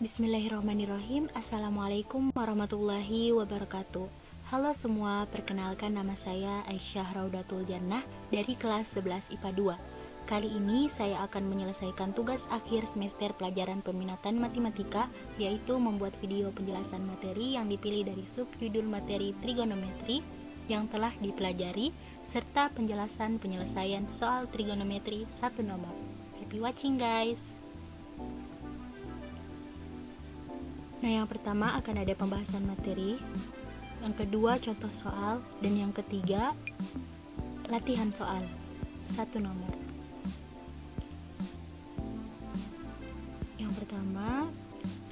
Bismillahirrahmanirrahim. Assalamualaikum warahmatullahi wabarakatuh. Halo semua, perkenalkan nama saya Aisyah Raudatul Jannah dari kelas 11 IPA 2. Kali ini saya akan menyelesaikan tugas akhir semester pelajaran peminatan matematika, yaitu membuat video penjelasan materi yang dipilih dari subjudul materi trigonometri yang telah dipelajari, serta penjelasan penyelesaian soal trigonometri satu nomor. Happy watching guys! Nah, yang pertama akan ada pembahasan materi, yang kedua contoh soal, dan yang ketiga latihan soal satu nomor. Yang pertama,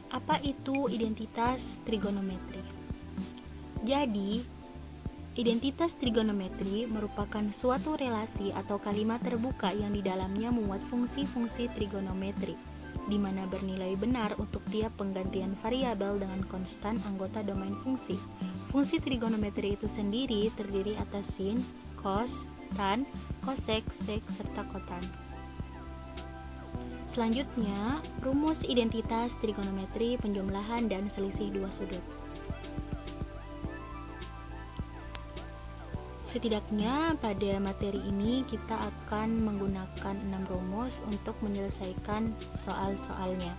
apa itu identitas trigonometri? Jadi, identitas trigonometri merupakan suatu relasi atau kalimat terbuka yang di dalamnya memuat fungsi-fungsi trigonometri, di mana bernilai benar untuk tiap penggantian variabel dengan konstan anggota domain fungsi. Fungsi trigonometri itu sendiri terdiri atas sin, cos, tan, cosec, sec, serta kotan. Selanjutnya, rumus identitas trigonometri penjumlahan dan selisih dua sudut. Setidaknya pada materi ini kita akan menggunakan 6 rumus untuk menyelesaikan soal-soalnya.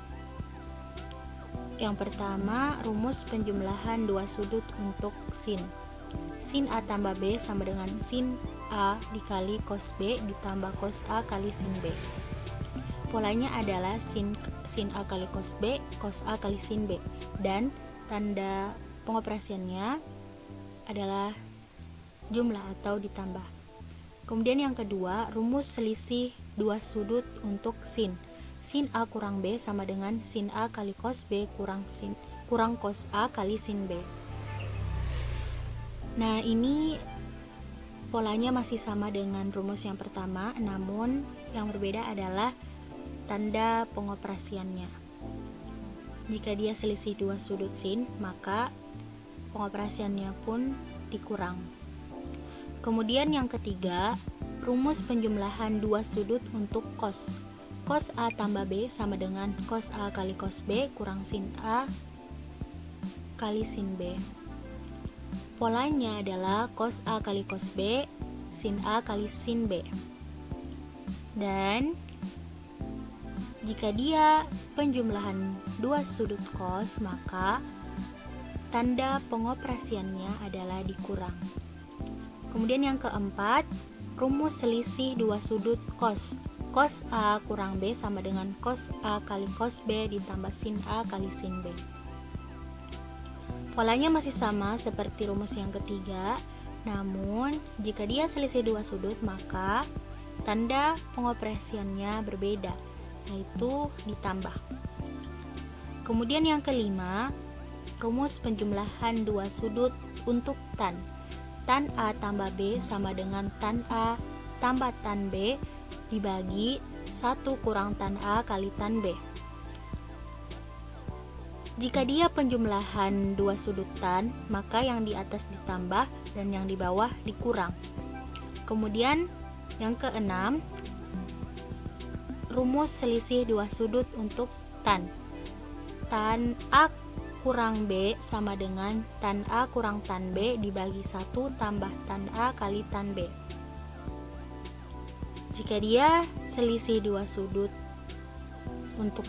Yang pertama, rumus penjumlahan dua sudut untuk sin. Sin A tambah B sama dengan sin A dikali cos B ditambah cos A kali sin B. Polanya adalah sin A kali cos B, cos A kali sin B. Dan tanda pengoperasiannya adalah jumlah atau ditambah. Kemudian yang kedua, rumus selisih dua sudut untuk sin. Sin A kurang B sama dengan sin A kali cos B kurang cos A kali sin B. Nah, ini polanya masih sama dengan rumus yang pertama, namun yang berbeda adalah tanda pengoperasiannya. Jika dia selisih dua sudut sin, maka pengoperasiannya pun dikurang. Kemudian yang ketiga, rumus penjumlahan dua sudut untuk cos. Cos A tambah B sama dengan cos A kali cos B kurang sin A kali sin B. Polanya adalah cos A kali cos B, sin A kali sin B. Dan jika dia penjumlahan dua sudut cos, maka tanda pengoperasiannya adalah dikurang. Kemudian yang keempat, rumus selisih dua sudut cos. Cos A kurang B sama dengan cos A kali cos B ditambah sin A kali sin B. Polanya masih sama seperti rumus yang ketiga, namun jika dia selisih dua sudut, maka tanda pengoperasiannya berbeda, yaitu ditambah. Kemudian yang kelima, rumus penjumlahan dua sudut untuk tan. Tan A tambah B sama dengan tan A tambah tan B dibagi 1 kurang tan A kali tan B. Jika dia penjumlahan dua sudut tan, maka yang di atas ditambah dan yang di bawah dikurang. Kemudian yang keenam, rumus selisih dua sudut untuk tan. Tan A kurang B sama dengan tan A kurang tan B dibagi 1 tambah tan A kali tan B. Jika dia selisih dua sudut untuk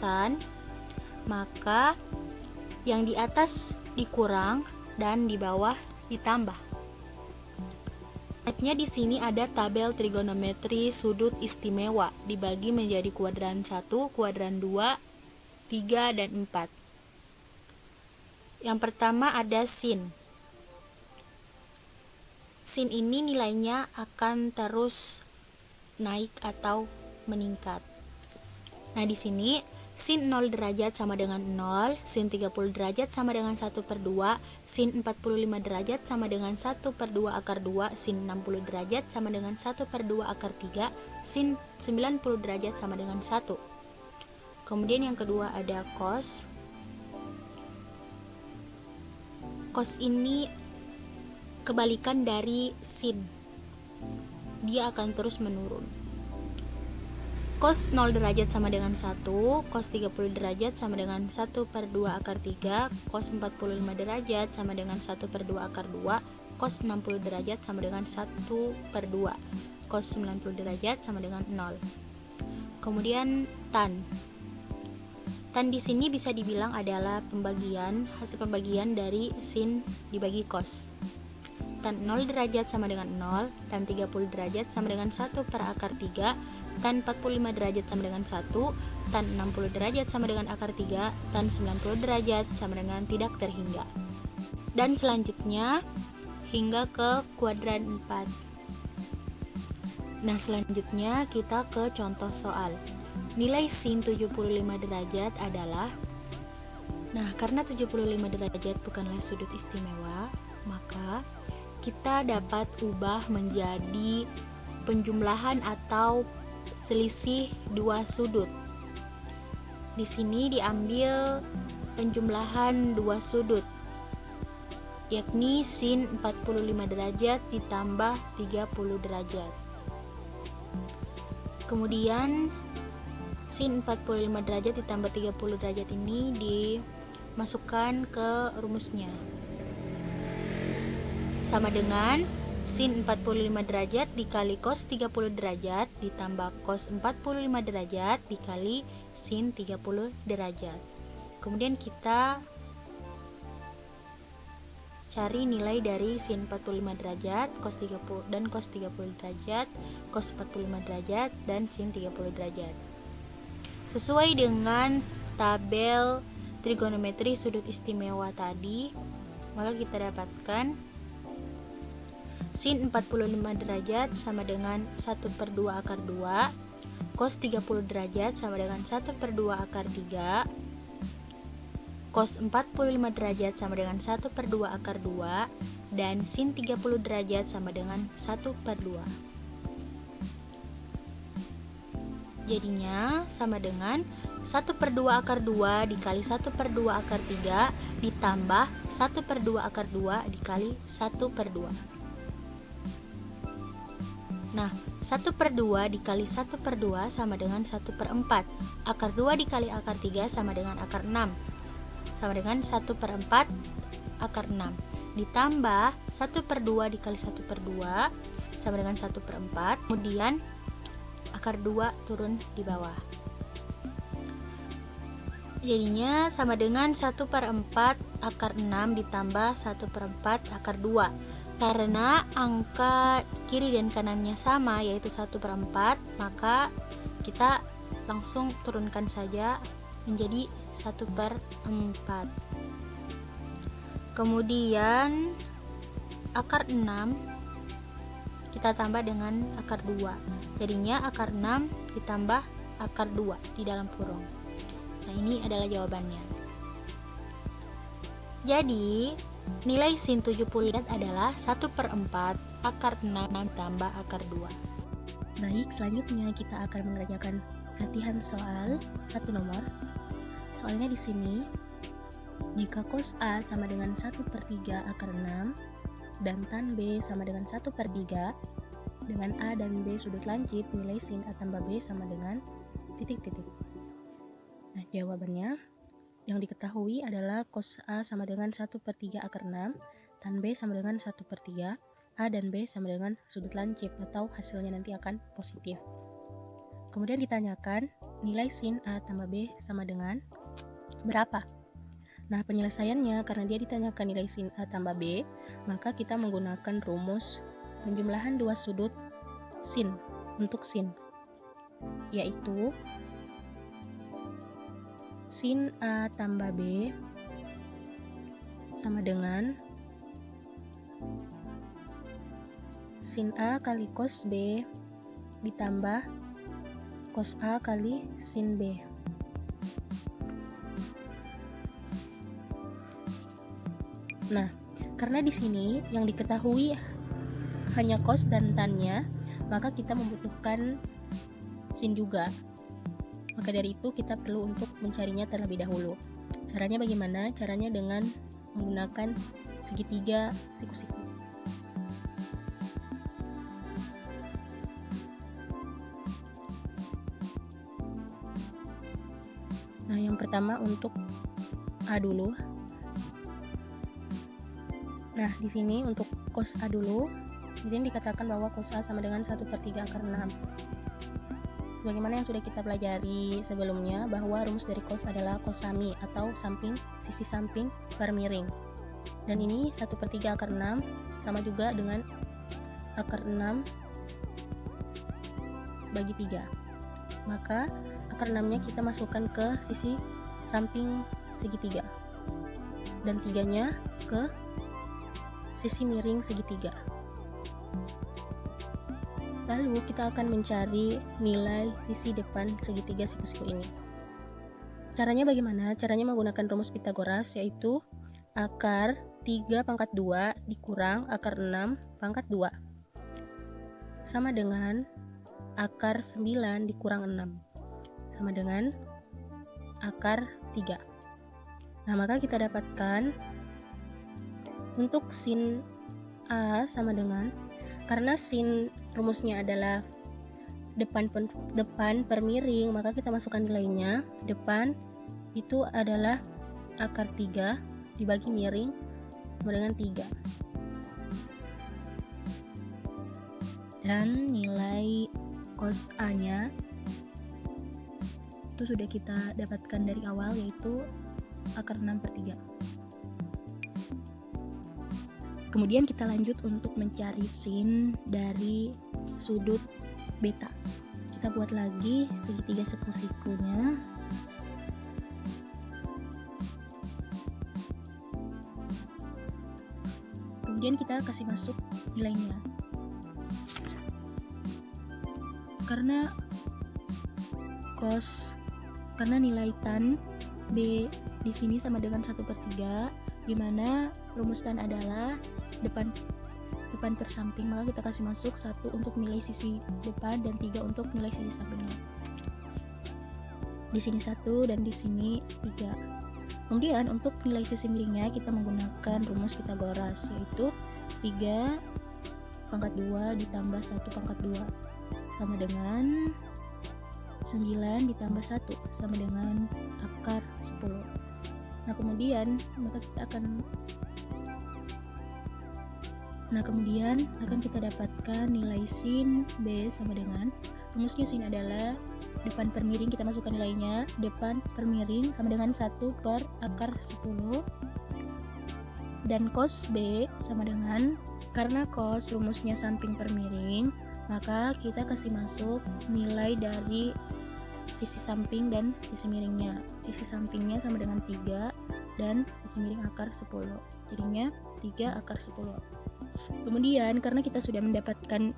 tan, maka yang di atas dikurang dan di bawah ditambah. Selanjutnya di sini ada tabel trigonometri sudut istimewa dibagi menjadi kuadran 1, kuadran 2, 3, dan 4. Yang pertama ada sin. Sin ini nilainya akan terus naik atau meningkat. Nah, di sini sin 0 derajat sama dengan 0, sin 30 derajat sama dengan 1/2, sin 45 derajat sama dengan 1/2 akar 2, sin 60 derajat sama dengan 1/2 akar 3, sin 90 derajat sama dengan 1. Kemudian yang kedua ada cos. Cos ini kebalikan dari sin. Dia akan terus menurun. Cos 0 derajat sama dengan 1, cos 30 derajat sama dengan 1 per 2 akar 3, cos 45 derajat sama dengan 1 per 2 akar 2, cos 60 derajat sama dengan 1 per 2, cos 90 derajat sama dengan 0. Kemudian tan. Tan di sini bisa dibilang adalah hasil pembagian dari sin dibagi cos. Tan 0 derajat sama dengan 0, tan 30 derajat sama dengan 1 per akar 3, tan 45 derajat sama dengan 1, tan 60 derajat sama dengan akar 3, tan 90 derajat sama dengan tidak terhingga. Dan selanjutnya hingga ke kuadran 4. Nah, selanjutnya kita ke contoh soal. Nilai sin 75 derajat adalah, nah karena 75 derajat bukanlah sudut istimewa, maka kita dapat ubah menjadi penjumlahan atau selisih dua sudut. Di sini diambil penjumlahan dua sudut, yakni sin 45 derajat ditambah 30 derajat. Kemudian sin 45 derajat ditambah 30 derajat ini dimasukkan ke rumusnya. Sama dengan sin 45 derajat dikali cos 30 derajat ditambah cos 45 derajat dikali sin 30 derajat. Kemudian kita cari nilai dari sin 45 derajat, cos 30 dan cos 30 derajat, cos 45 derajat dan sin 30 derajat. Sesuai dengan tabel trigonometri sudut istimewa tadi, maka kita dapatkan sin 45 derajat sama dengan 1 per 2 akar 2, cos 30 derajat sama dengan 1 per 2 akar 3, cos 45 derajat sama dengan 1 per 2 akar 2, dan sin 30 derajat sama dengan 1 per 2. Jadinya sama dengan 1 per 2 akar 2 dikali 1 per 2 akar 3 ditambah 1 per 2 akar 2 dikali 1 per 2. Nah, 1 per 2 dikali 1 per 2 sama dengan 1 per 4. Akar 2 dikali akar 3 sama dengan akar 6. Sama dengan 1 per 4 akar 6. Ditambah 1 per 2 dikali 1 per 2 sama dengan 1 per 4. Kemudian akar 2 turun di bawah. Jadinya sama dengan 1 per 4 akar 6 ditambah 1 per 4 akar 2. Karena angka kiri dan kanannya sama, yaitu 1 per 4, maka kita langsung turunkan saja menjadi 1 per 4. Kemudian akar 6 kita tambah dengan akar 2. Jadinya akar 6 ditambah akar 2 di dalam kurung. Nah, ini adalah jawabannya. Jadi nilai sin 70 adalah 1 per 4 akar 6 tambah akar 2. Baik, selanjutnya kita akan mengerjakan latihan soal 1 nomor. Soalnya di sini, jika cos A sama dengan 1 per 3 akar 6 dan tan B sama dengan 1 per 3, dengan A dan B sudut lancip, nilai sin A tambah B sama dengan titik-titik. Nah, jawabannya yang diketahui adalah cos A sama dengan 1 per 3 akar 6, tan B sama dengan 1 per 3, A dan B sama dengan sudut lancip atau hasilnya nanti akan positif. Kemudian ditanyakan nilai sin A tambah B sama dengan berapa? Nah, penyelesaiannya karena dia ditanyakan nilai sin A tambah B, maka kita menggunakan rumus penjumlahan dua sudut sin untuk sin, yaitu sin A tambah B sama dengan sin A kali cos B ditambah cos A kali sin B. Nah, karena di sini yang diketahui hanya cos dan tan-nya, maka kita membutuhkan sin juga. Maka dari itu kita perlu untuk mencarinya terlebih dahulu. Caranya bagaimana? Caranya dengan menggunakan segitiga siku-siku. pertama untuk A dulu. Nah, di sini untuk cos A dulu. Di sini dikatakan bahwa cos A sama dengan 1/3 akar 6. Bagaimana yang sudah kita pelajari sebelumnya, bahwa rumus dari cos adalah cosami atau sisi samping per miring. Dan ini 1/3 akar 6 sama juga dengan akar 6 bagi 3. Maka akar 6-nya kita masukkan ke sisi samping segitiga. Dan 3-nya ke sisi miring segitiga. Lalu kita akan mencari nilai sisi depan segitiga siku-siku ini. Caranya bagaimana? Caranya menggunakan rumus Pitagoras, yaitu akar 3/2 dikurang akar 6/2 sama dengan akar 9 dikurang 6 sama dengan akar 3. Nah, maka kita dapatkan untuk sin A sama dengan, karena sin rumusnya adalah depan per miring, maka kita masukkan nilainya. Depan itu adalah akar 3 dibagi miring sama dengan 3. Dan nilai cos A-nya itu sudah kita dapatkan dari awal, yaitu akar 6/3. Kemudian kita lanjut untuk mencari sin dari sudut beta. Kita buat lagi segitiga siku-sikunya. Kemudian kita kasih masuk nilainya. Karena nilai tan B di sini sama dengan 1/3, di mana rumus tan adalah depan per samping, maka kita kasih masuk 1 untuk nilai sisi depan dan 3 untuk nilai sisi sampingnya. Di sini 1 dan di sini 3. Kemudian untuk nilai sisi miringnya kita menggunakan rumus Pitagoras, yaitu 3/2 ditambah 1/2 sama dengan 9 ditambah 1 sama dengan akar 10. Nah, kemudian akan kita dapatkan nilai sin B sama dengan, rumusnya sin adalah depan per miring, kita masukkan nilainya. Depan per miring sama dengan 1 per akar 10. Dan cos B sama dengan, karena cos rumusnya samping per miring, maka kita kasih masuk nilai dari sisi samping dan sisi miringnya. Sisi sampingnya sama dengan 3 dan sisi miring akar 10. Jadinya 3 akar 10. Kemudian karena kita sudah mendapatkan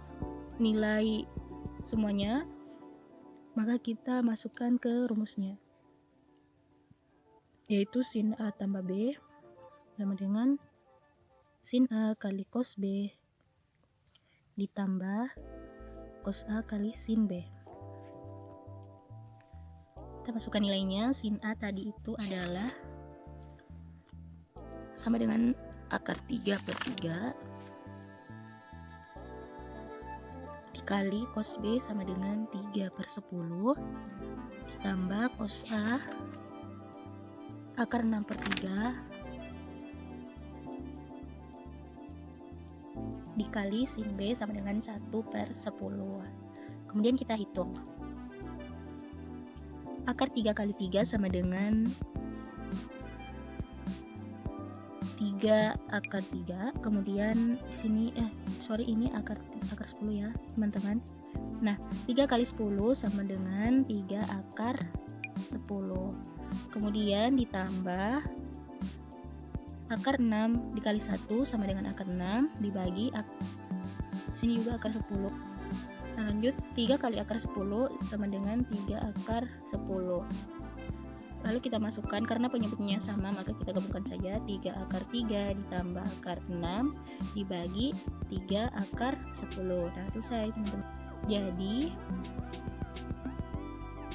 nilai semuanya, maka kita masukkan ke rumusnya, yaitu sin A tambah B sama dengan sin A kali cos B ditambah cos A kali sin B. Kita masukkan nilainya. Sin A tadi itu adalah sama dengan akar 3/3 dikali cos B sama dengan 3/10 ditambah cos A akar 6/3 dikali sin B sama dengan 1/10. Kemudian kita hitung. Akar 3 kali 3 sama dengan 3 akar 3. Kemudian di sini ini akar 10 ya, teman-teman. Nah, 3 kali 10 sama dengan 3 akar 10. Kemudian ditambah akar 6 dikali 1 sama dengan akar 6 dibagi sini juga akar 10. Nah, lanjut 3 kali akar 10 sama dengan 3 akar 10. Lalu kita masukkan, karena penyebutnya sama maka kita gabungkan saja. 3 akar 3 ditambah akar 6 dibagi 3 akar 10. Nah, selesai teman-teman. Jadi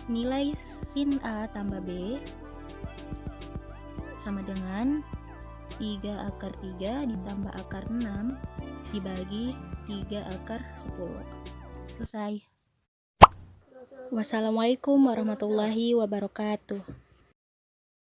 nilai sin A tambah B sama dengan 3 akar 3 ditambah akar 6 dibagi 3 akar 10. Selesai. Wassalamualaikum warahmatullahi wabarakatuh.